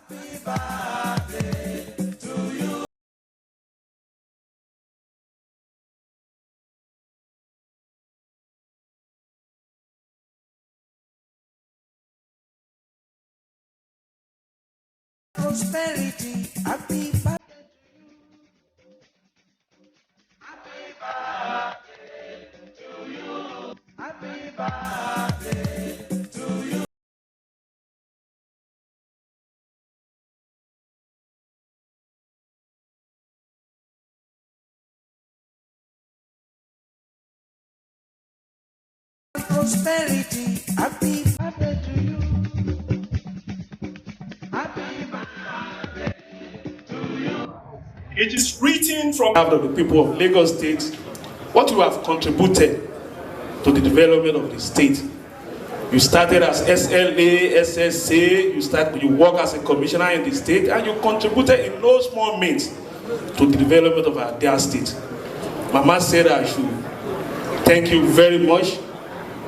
Prosperity, happy birthday. Happy birthday to you. Happy birthday to you. Prosperity, happy birthday to you. Happy birthday to you. It is written from the people of Lagos State what you have contributed to the development of the state. You started as SLA, SSA, you work as a commissioner in the state, and you contributed in no small means to the development of our dear state. Mama said I should thank you very much,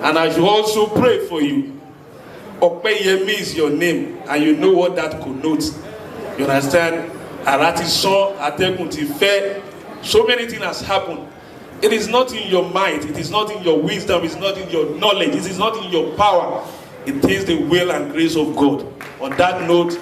and I should also pray for you. Opeyemi is your name, and you know what that connotes. You understand? So many things has happened. It is not in your might, it is not in your wisdom, it is not in your knowledge, it is not in your power. It is the will and grace of God. On that note,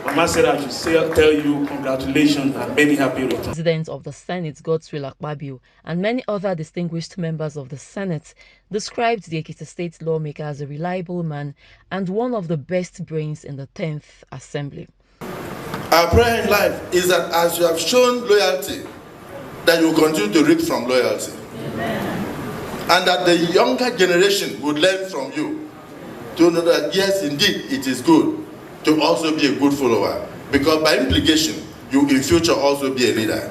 Mama said I should tell you congratulations and many happy returns. President of the Senate, Godswill Akpabio, and many other distinguished members of the Senate described the Ekiti State lawmaker as a reliable man and one of the best brains in the 10th Assembly. Our prayer in life is that as you have shown loyalty, that you will continue to reap from loyalty. Amen. And that the younger generation would learn from you to know that yes, indeed, it is good to also be a good follower. Because by implication, you in future also be a leader.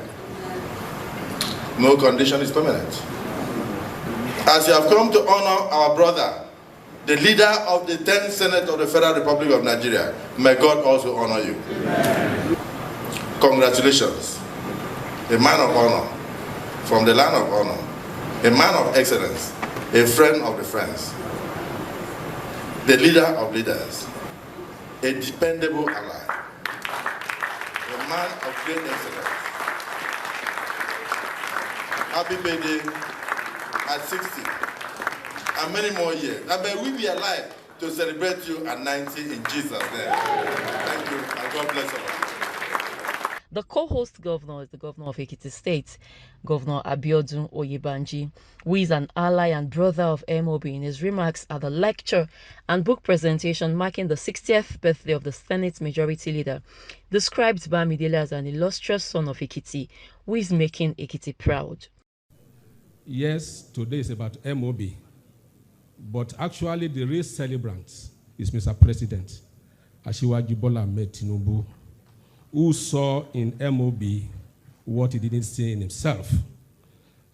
No condition is permanent. As you have come to honor our brother, the leader of the 10th Senate of the Federal Republic of Nigeria, may God also honor you. Amen. Congratulations. A man of honor, from the land of honor, a man of excellence, a friend of the friends, the leader of leaders, a dependable ally, a man of great excellence. Happy birthday at 60 and many more years. And may we be alive to celebrate you at 90 in Jesus' name. Thank you, and God bless you. The co-host governor is the governor of Ekiti State, Governor Abiodun Oyebanji, who is an ally and brother of MOB. In his remarks at the lecture and book presentation marking the 60th birthday of the Senate Majority Leader, described Bamidele as an illustrious son of Ekiti, who is making Ekiti proud. Yes, today is about MOB, but actually the real celebrant is Mr. President, Asiwaju Bola Ahmed Tinubu, who saw in MOB what he didn't see in himself.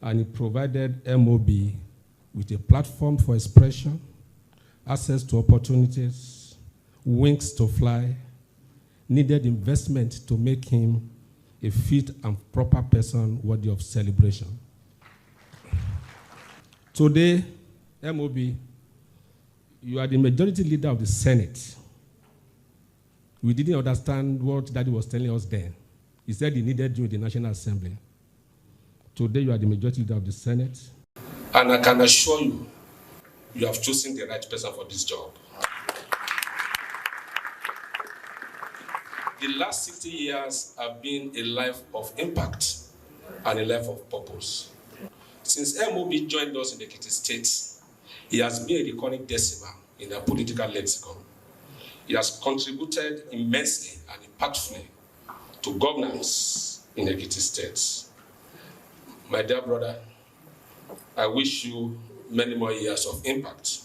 And he provided MOB with a platform for expression, access to opportunities, wings to fly, needed investment to make him a fit and proper person worthy of celebration. Today, MOB, you are the majority leader of the Senate. We didn't understand what Daddy was telling us then. He said he needed you in the National Assembly. Today, you are the majority leader of the Senate. And I can assure you, you have chosen the right person for this job. The last 60 years have been a life of impact and a life of purpose. Since MOB joined us in the Ekiti State, he has been a recurring decimal in our political lexicon. He has contributed immensely and impactfully to governance in Ekiti State. My dear brother, I wish you many more years of impact.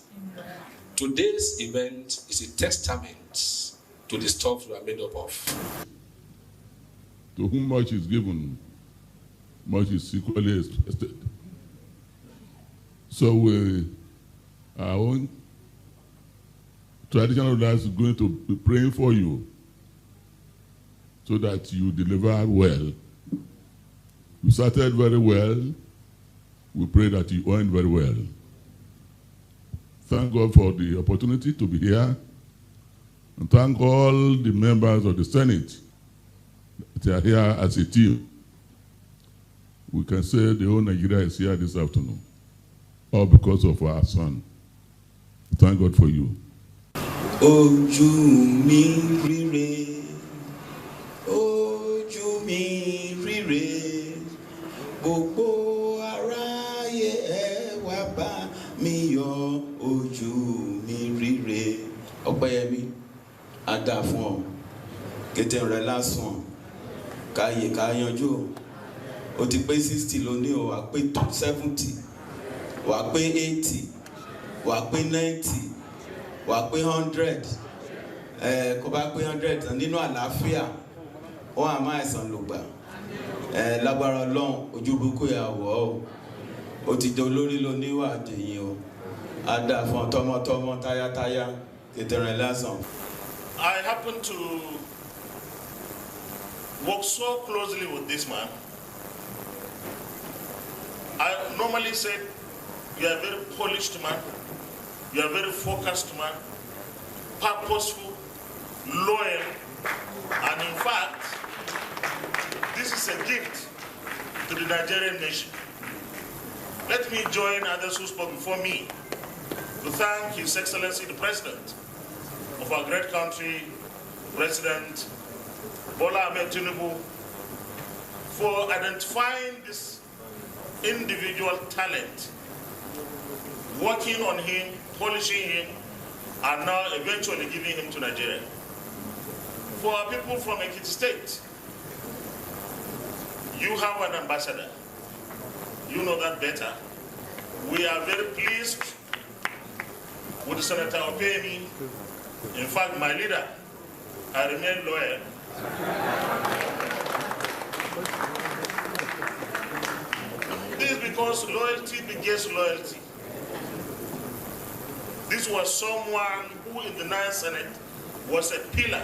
Today's event is a testament to the stuff you are made up of. To whom much is given, much is equally expected. So our own traditional leaders are going to be praying for you so that you deliver well. You started very well. We pray that you end very well. Thank God for the opportunity to be here And thank all the members of the Senate that are here as a team. We can say the whole Nigeria is here this afternoon, all because of our son. Thank God for you. Ojú mi rire, ojú mi rire, gbogbo aráyé ẹ wá bá mi yọ̀, ojú mi rire. Opeyemi, a dá fún ọ, kété rẹ lásán, káyè ká yanjú. O ti pé 60 lónìí o, wà pé 70, wà pé 80, wà pé 90. Wà pé 100, kó bá pé 100 nínú àlàáfíà, wọ́n á máa ẹ̀sán ló gbà. Lágbára Ọlọ́run, ojú burúkú yà wọ̀ ọ́. O ti di olórí ló níwà dèyìn o. A dà fún tọmọtọmọ, táyátáyá, kìtìrìn lásán. I happen to work so closely with this man. I normally say, you are a very polished man. You are a very focused man, purposeful, loyal, and in fact, this is a gift to the Nigerian nation. Let me join others who spoke before me to thank His Excellency the President of our great country, President Bola Ahmed Tinubu, for identifying this individual talent, working on him, polishing him, and now eventually giving him to Nigeria. For our people from Ekiti State, you have an ambassador. You know that better. We are very pleased with Senator Opeyemi. In fact, my leader, I remain loyal. This is because loyalty begets loyalty. This was someone who in the 9th Senate was a pillar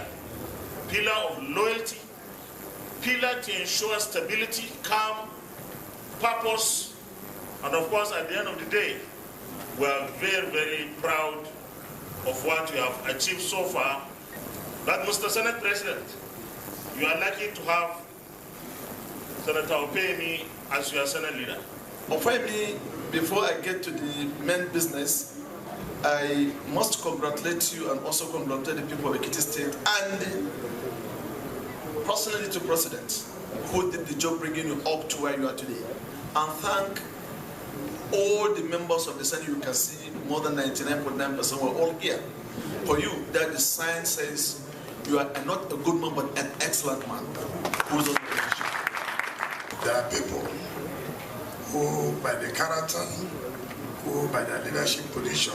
of loyalty, pillar to ensure stability, calm, purpose, and of course at the end of the day, we are very, very proud of what we have achieved so far. But Mr. Senate President, you are lucky to have Senator Opeyemi as your Senate leader. Opeyemi, before I get to the main business, I must congratulate you and also congratulate the people of Ekiti State and personally to President who did the job bringing you up to where you are today. And thank all the members of the Senate. You can see more than 99.9% were all here. For you, that the sign says you are not a good man but an excellent man who's on the position. There are people who by the character, who by their leadership position,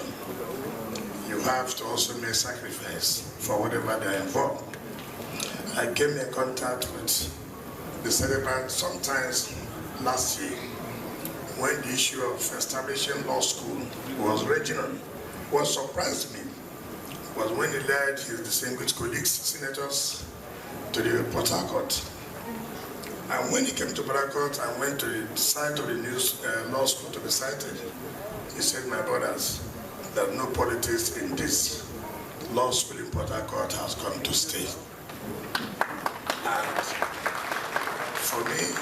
you have to also make sacrifice for whatever they are involved. I came in contact with the celebrant sometimes last year when the issue of establishing law school was regional. What surprised me was when he led his distinguished colleagues, senators, to the Port Harcourt. And when he came to Port Harcourt and went to the site of the new law school to be cited, he said, my brothers, that no politics in this law school in Port Harcourt has come to stay. And for me,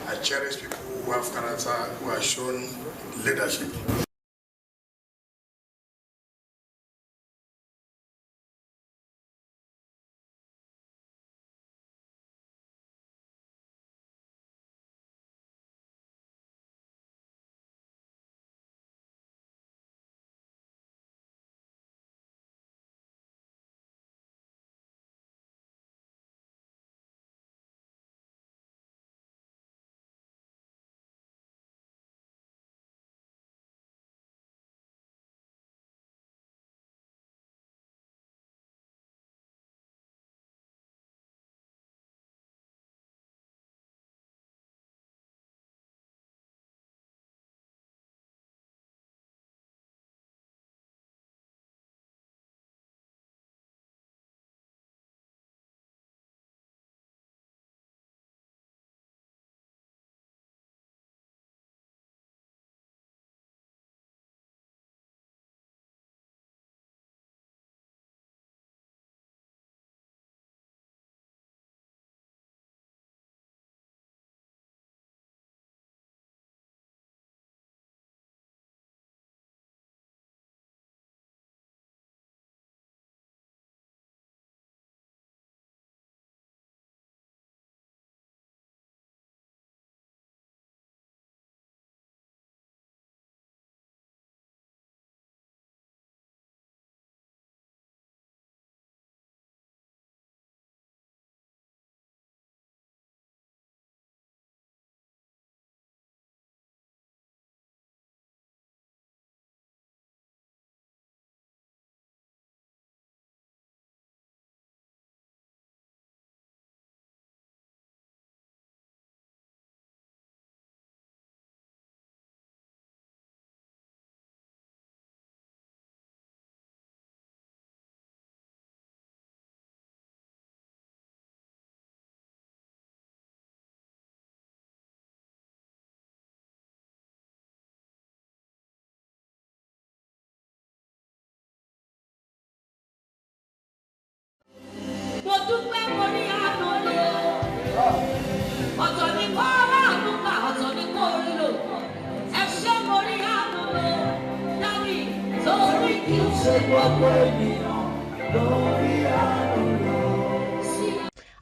I cherish people who have character, who have shown leadership.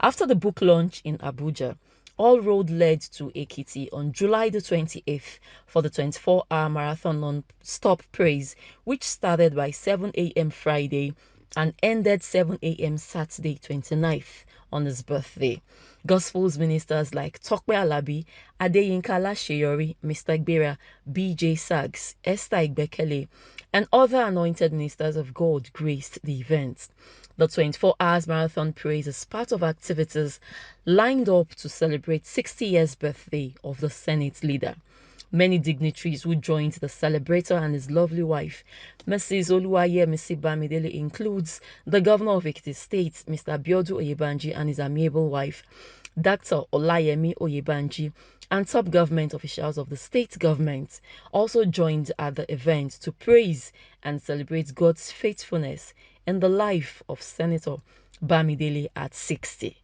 After the book launch in Abuja, all road led to Ekiti on July the 28th for the 24-hour marathon non-stop praise, which started by 7 a.m. Friday and ended 7 a.m. Saturday 29th on his birthday. Gospels ministers like Tokwe Alabi, Adeyinka Lasheyori, Mr. Gbera, BJ Sags, Esther Igbekele, and other anointed ministers of God graced the event. The 24 hours marathon praise is part of activities lined up to celebrate 60 years birthday of the Senate leader. Many dignitaries who joined the celebrator and his lovely wife, Mrs. Opeyemi Bamidele, includes the governor of Ekiti State, Mr. Abiodun Oyebanji, and his amiable wife, Dr. Opeyemi Oyebanji, and top government officials of the state government also joined at the event to praise and celebrate God's faithfulness in the life of Senator Bamidele at 60.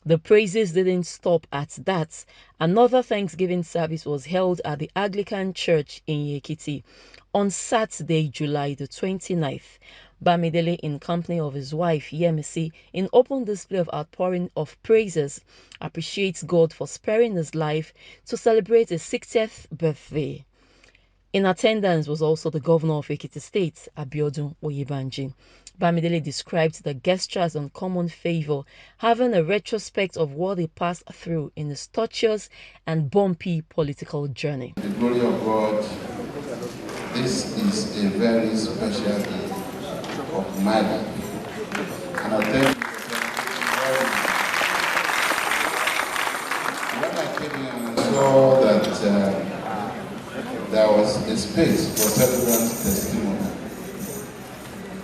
The praises didn't stop at that. Another Thanksgiving service was held at the Anglican Church in Ekiti on Saturday, July the 29th. Bamidele, in company of his wife Yemisi, in open display of outpouring of praises, appreciates God for sparing his life to celebrate his 60th birthday. In attendance was also the governor of Ekiti State, Abiodun Oyebanji. Bamidele described the gesture as uncommon favor, having a retrospect of what he passed through in his tortuous and bumpy political journey. The glory of God, this is a very special day of my life. And I thank you when I came here and I saw that there was a space for celebrants' testimony,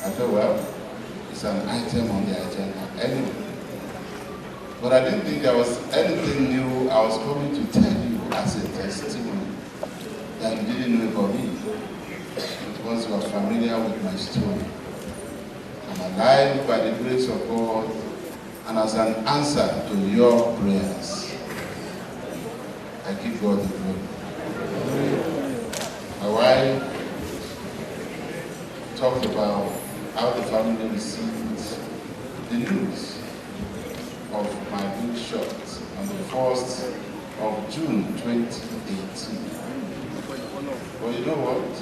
I thought, well, it's an item on the agenda anyway. But I didn't think there was anything new I was coming to tell you as a testimony that you didn't know about me. Because you are familiar with my story. I'm alive by the grace of God, and as an answer to your prayers, I give God the glory. My wife talked about how the family received the news of my book shot on the 1st of June 2018. But you know what?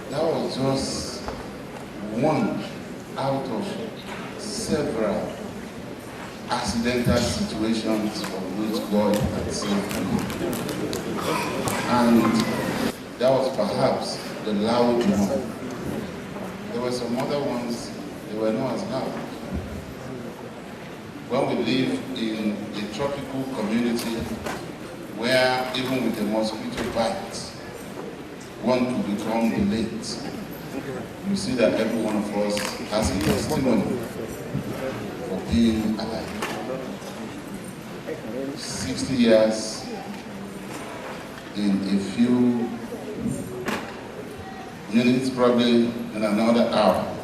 That was just one out of several accidental situations from which God had saved me. And that was perhaps the loud one. There were some other ones, they were not as loud. When we live in a tropical community where even with a mosquito bite, one could become delayed, you see that every one of us has a testimony for being alive. 60 years in a few minutes, probably in another hour.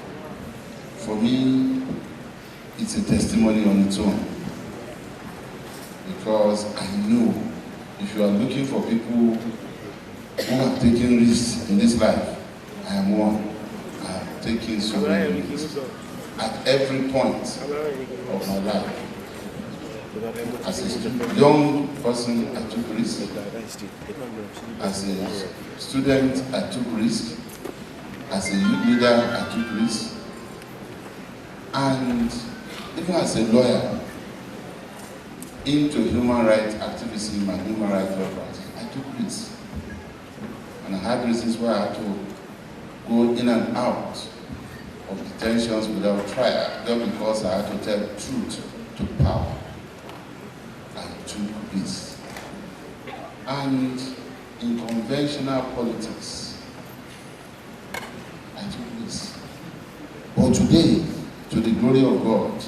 For me, it's a testimony on its own. Because I know if you are looking for people who have taken risks in this life, I am one. I have taken so many risks at every point of my life. As a young person, I took risk. As a student, I took risk. As a youth leader, I took risk. And even as a lawyer, into human rights activism and human rights law practice, I took risk. And I had reasons why I had to go in and out of detentions without trial, just because I had to tell the truth to power. I took risk. And in conventional politics, I took risk. But today, to the glory of God,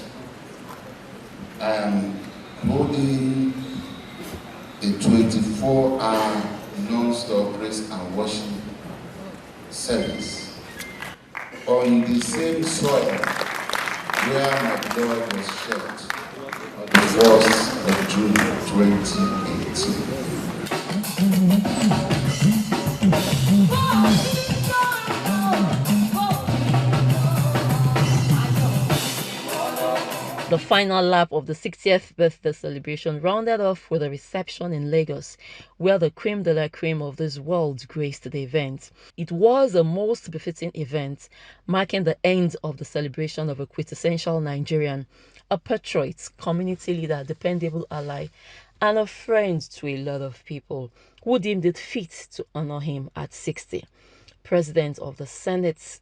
I am holding a 24-hour non-stop praise and worship service on the same soil where my blood was shed on the 1st of June 2018. The final lap of the 60th birthday celebration rounded off with a reception in Lagos, where the creme de la creme of this world graced the event. It was a most befitting event, marking the end of the celebration of a quintessential Nigerian, a patriot, community leader, dependable ally, and a friend to a lot of people who deemed it fit to honor him at 60. President of the Senate,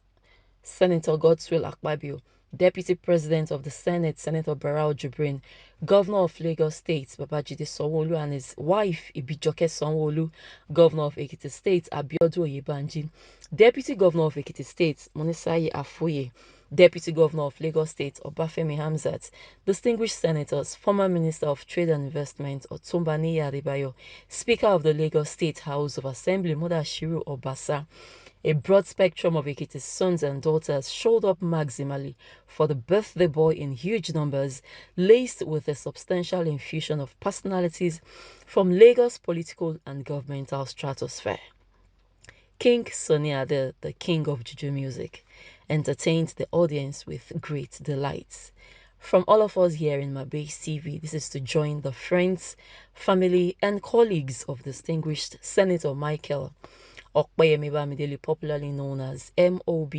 Senator Godswill Akpabio, Deputy President of the Senate, Senator Barau Jibrin, Governor of Lagos State, Babajide Sanwo-Olu, and his wife, Ibijoke Sanwo-Olu, Governor of Ekiti State, Abiodun Oyebanji, Deputy Governor of Ekiti State, Monisaye Afoye, Deputy Governor of Lagos State, Obafemi Hamzat, distinguished senators, former Minister of Trade and Investment, Otumba Niyi Adebayo, Speaker of the Lagos State House of Assembly, Mudashiru Obasa. A broad spectrum of Ekiti's sons and daughters showed up maximally for the birthday boy in huge numbers, laced with a substantial infusion of personalities from Lagos' political and governmental stratosphere. King Sunny Ade, the king of Juju music, entertained the audience with great delight. From all of us here in Mabase TV, this is to join the friends, family, and colleagues of distinguished Senator Michael Opeyemi Bamidele, popularly known as MOB,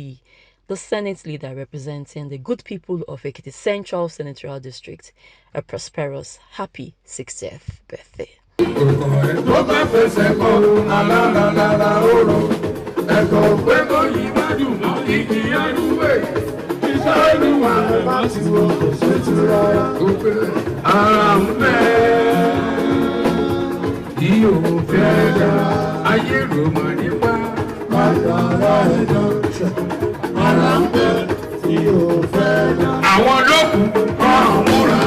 the Senate leader representing the good people of Ekiti Central Senatorial District, a prosperous, happy 60th birthday. Àwọn lókun kọ́ múra.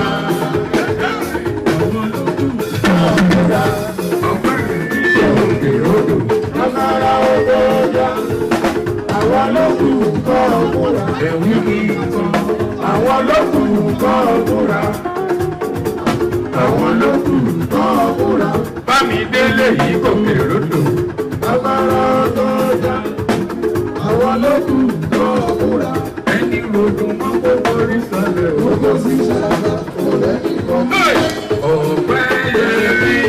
Àwọn lókun kọ́ múra. Ẹ̀wí mi kan. Àwọn lókun kọ́ múra. Àwọn lókun kọ́ múra. Bámidélé yìí kò kéré odò. Agbára tó dá. Àwọn lókun kọ́ múra. Ẹni rodò máa ń kó orí sálẹ̀. Owó sí sábà kò lẹ́yìn kan. Opeyemi.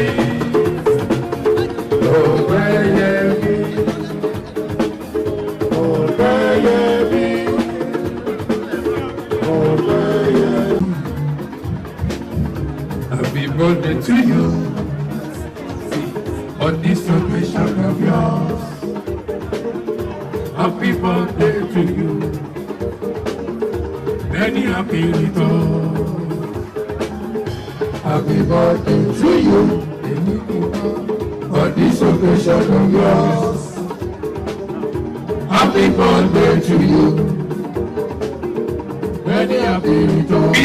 Opeyemi. Opeyemi. Opeyemi. Happy birthday to you on this occasion of yours. Happy birthday to you. Many happy returns. Happy birthday to you on this occasion of yours. Happy birthday to you. Many happy returns.